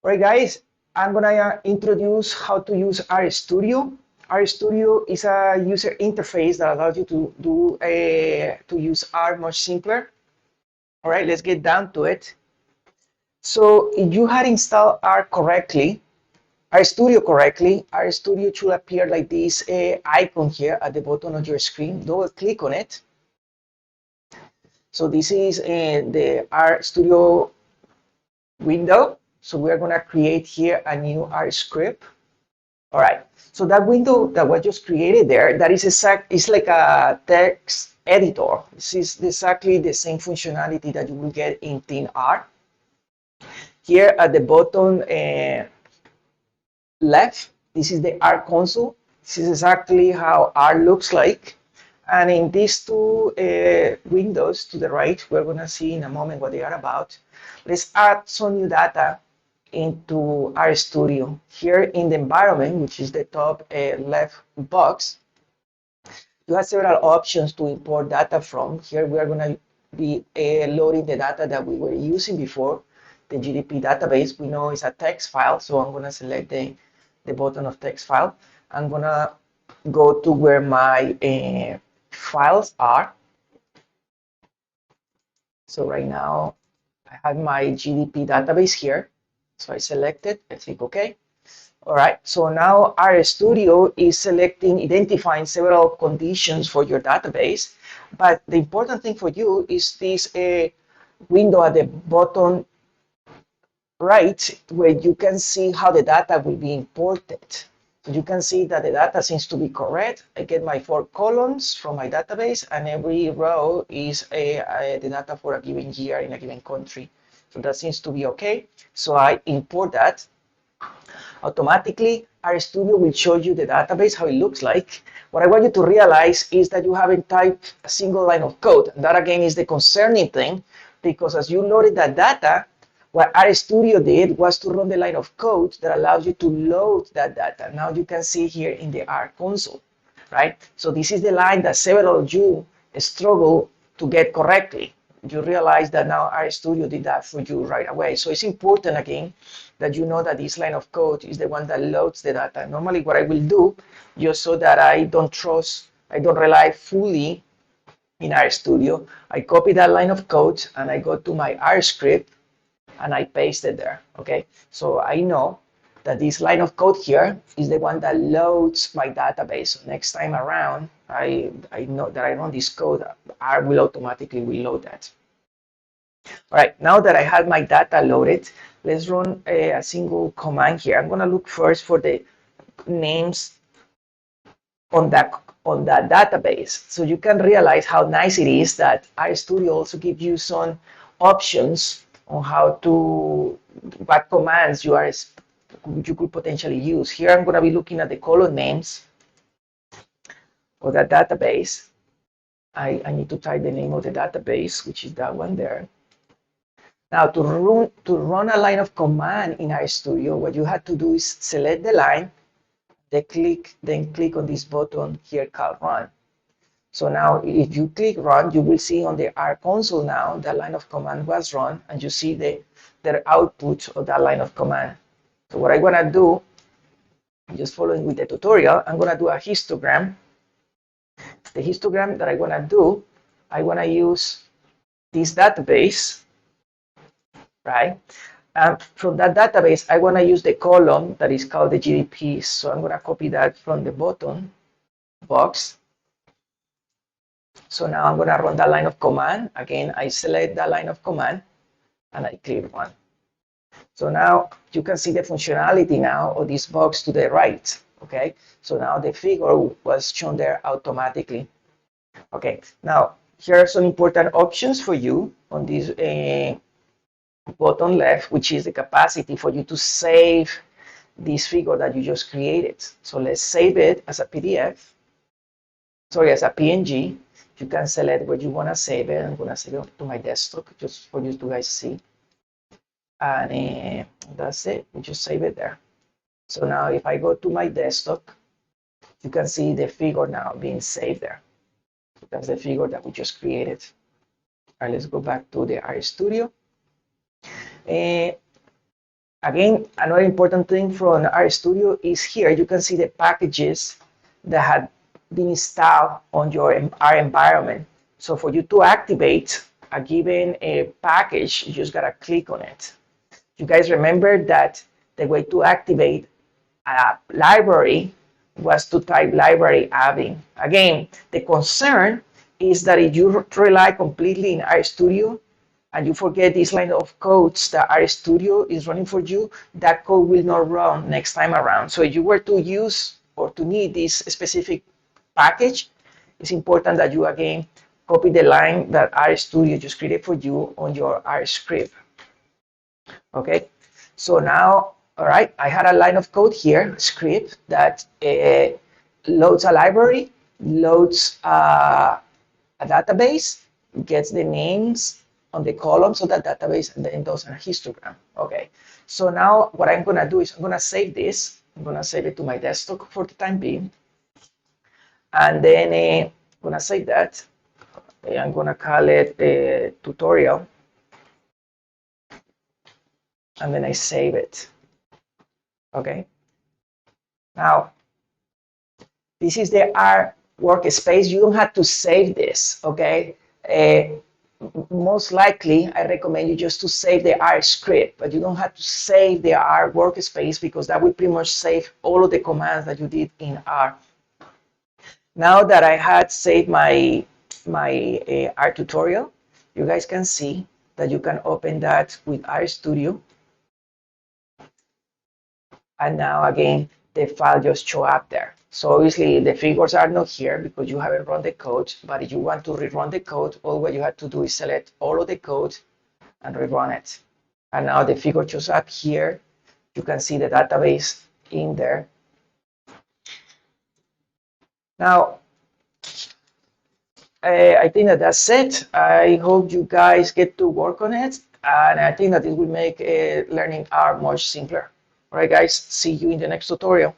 All right, guys, I'm gonna introduce how to use RStudio. RStudio is a user interface that allows you to use R much simpler. All right, let's get down to it. So if you had installed R correctly, RStudio correctly, RStudio should appear like this icon here at the bottom of your screen. Double click on it. So this is the RStudio window. So we're gonna create here a new R script. All right, so that window that was just created there, that is it's like a text editor. This is exactly the same functionality that you will get in Thin R. Here at the bottom left, this is the R console. This is exactly how R looks like. And in these two windows to the right, we're gonna see in a moment what they are about. Let's add some new data into RStudio. Here in the environment, which is the top left box, you have several options to import data from. Here we are going to be loading the data that we were using before, the GDP database. We know it's a text file, so I'm going to select the button of text file. I'm going to go to where my files are. So right now, I have my GDP database here. So I select it, I click OK. All right, so now RStudio is identifying several conditions for your database. But the important thing for you is this window at the bottom right, where you can see how the data will be imported. So you can see that the data seems to be correct. I get my 4 columns from my database, and every row is the data for a given year in a given country. So that seems to be okay. So I import that. Automatically, RStudio will show you the database, how it looks like. What I want you to realize is that you haven't typed a single line of code. And that, again, is the concerning thing, because as you loaded that data, what RStudio did was to run the line of code that allows you to load that data. Now you can see here in the R console, right? So this is the line that several of you struggle to get correctly. You realize that now RStudio did that for you right away. So it's important, again, that you know that this line of code is the one that loads the data. Normally what I will do, just so that I don't rely fully in RStudio, I copy that line of code and I go to my R script and I paste it there, okay? So I know that this line of code here is the one that loads my database. So next time around, I know that I run this code, R will automatically reload that. All right, now that I have my data loaded, let's run a single command here. I'm gonna look first for the names on that database. So you can realize how nice it is that RStudio also gives you some options on what commands you could potentially use. Here I'm gonna be looking at the column names of that database. I need to type the name of the database, which is that one there. Now, to run a line of command in RStudio, what you have to do is select the line, then click on this button here called Run. So now, if you click Run, you will see on the R console now the line of command was run, and you see the output of that line of command. So what I'm gonna do, just following with the tutorial, I'm gonna do a histogram. The histogram that I'm gonna do, I wanna use this database, right? And from that database, I want to use the column that is called the GDP. So I'm going to copy that from the bottom box. So now I'm going to run that line of command. Again, I select that line of command and I click Run. So now you can see the functionality now of this box to the right. Okay, so now the figure was shown there automatically. Okay, now here are some important options for you on this bottom left, which is the capacity for you to save this figure that you just created. So let's save it as a PDF, sorry, as a PNG. You can select where you want to save it. I'm going to save it to my desktop just for you to guys see. And that's it. We just save it there. So now if I go to my desktop, you can see the figure now being saved there. So that's the figure that we just created. All right, let's go back to the RStudio. Again, another important thing from RStudio is here you can see the packages that had been installed on your R environment. So for you to activate a given package, you just gotta click on it. You guys remember that the way to activate a library was to type library adding. Again, the concern is that if you rely completely in RStudio and you forget this line of codes that RStudio is running for you, that code will not run next time around. So if you were to use or to need this specific package, it's important that you again copy the line that RStudio just created for you on your R script. Okay, so now, all right, I had a line of code here, a script that loads a library, loads a database, gets the names on the columns of that database, and then does a histogram. Okay, so now what I'm gonna do is I'm gonna save this. I'm gonna save it to my desktop for the time being, and then I'm gonna save that. I'm gonna call it tutorial, and then I save it. Okay. Now, this is the R workspace. You don't have to save this, okay? Most likely, I recommend you just to save the R script, but you don't have to save the R workspace because that will pretty much save all of the commands that you did in R. Now that I had saved my R tutorial, you guys can see that you can open that with RStudio. And now again, the file just show up there. So obviously the figures are not here because you haven't run the code, but if you want to rerun the code, all what you have to do is select all of the code and rerun it. And now the figure shows up here. You can see the database in there. Now, I think that that's it. I hope you guys get to work on it. And I think that it will make learning R much simpler. All right, guys, see you in the next tutorial.